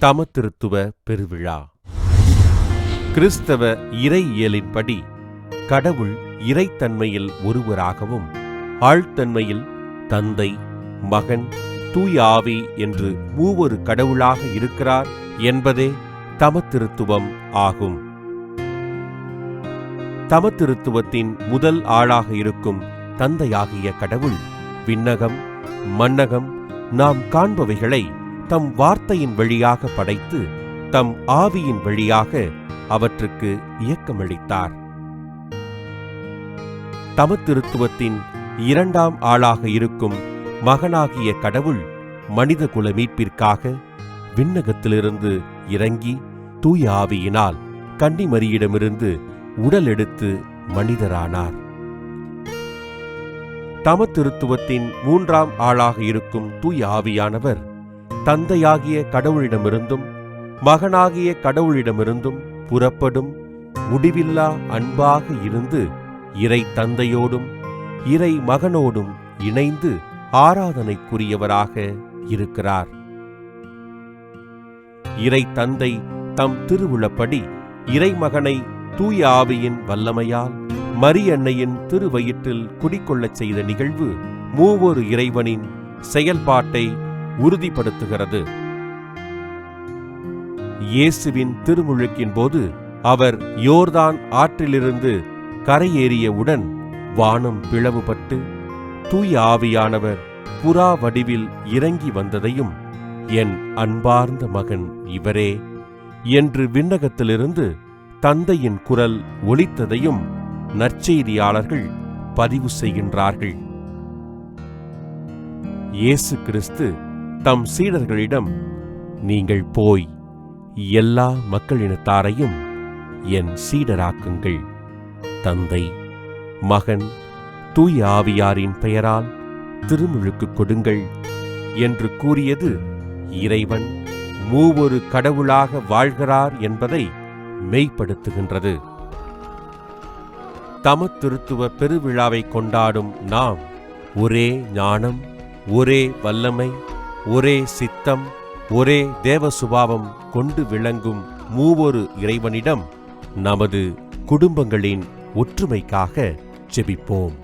தமத்திருத்துவ பெருவிழா. கிறிஸ்தவ இறையியலின்படி கடவுள் இறைத்தன்மையில் ஒருவராகவும் ஆழ்த்தன்மையில் தந்தை, மகன், தூய ஆவி என்று மூவொரு கடவுளாக இருக்கிறார் என்பதே தமத்திருத்துவம் ஆகும். தமத்திருத்துவத்தின் முதல் ஆளாக இருக்கும் தந்தையாகிய கடவுள் விண்ணகம், மண்ணகம், நாம் காண்பவைகளை தம் வார்த்தையின் வழியாக படைத்து தம் ஆவியின் வழியாக அவற்றுக்கு இயக்கமளித்தார். தமத்திருத்துவத்தின் இரண்டாம் ஆளாக இருக்கும் மகனாகிய கடவுள் மனித குல மீட்பிற்காக விண்ணகத்திலிருந்து இறங்கி தூய ஆவியினால் கன்னிமரியிடமிருந்து உடல் எடுத்து மனிதரானார். தமத்திருத்துவத்தின் மூன்றாம் ஆளாக இருக்கும் தூய ஆவியானவர் தந்தையாகிய கடவுளிடமிருந்தும் மகனாகிய கடவுளிடமிருந்தும் புறப்படும் முடிவில்லா அன்பாக இருந்து இறை தந்தையோடும் இறை மகனோடும் இணைந்து ஆராதனைக்குரியவராக இருக்கிறார். இறை தந்தை தம் திருவுளப்படி இறைமகனை தூய ஆவியின் வல்லமையால் மரியன்னையின் திருவயிற்றில் குடிக்கொள்ளச் செய்த நிகழ்வு மூவொரு இறைவனின் செயல்பாட்டை உறுதிப்படுத்துகிறது. இயேசுவின் திருமுழுக்கின் போது அவர் யோர்தான் ஆற்றிலிருந்து கரையேறியவுடன் வானம் பிளவுபட்டு தூய ஆவியானவர் புறா வடிவில் இறங்கி வந்ததையும், என் அன்பார்ந்த மகன் இவரே என்று விண்ணகத்திலிருந்து தந்தையின் குரல் ஒலித்ததையும் நற்செய்தியாளர்கள் பதிவு செய்கின்றார்கள். இயேசு கிறிஸ்து தம் சீடர்களிடம், நீங்கள் போய் எல்லா மக்களினத்தாரையும் என் சீடராக்குங்கள், தந்தை, மகன், தூய ஆவியாரின் பெயரால் திருமுழுக்கு கொடுங்கள் என்று கூறியது இறைவன் மூவொரு கடவுளாக வாழ்கிறார் என்பதை மெய்ப்படுத்துகின்றது. தமத்திருத்துவ பெருவிழாவை கொண்டாடும் நாம் ஒரே ஞானம், ஒரே வல்லமை, ஒரே சித்தம், ஒரே தேவ சுபாவம் கொண்டு விளங்கும் மூவொரு இறைவனிடம் நமது குடும்பங்களின் ஒற்றுமைக்காக ஜெபிப்போம்.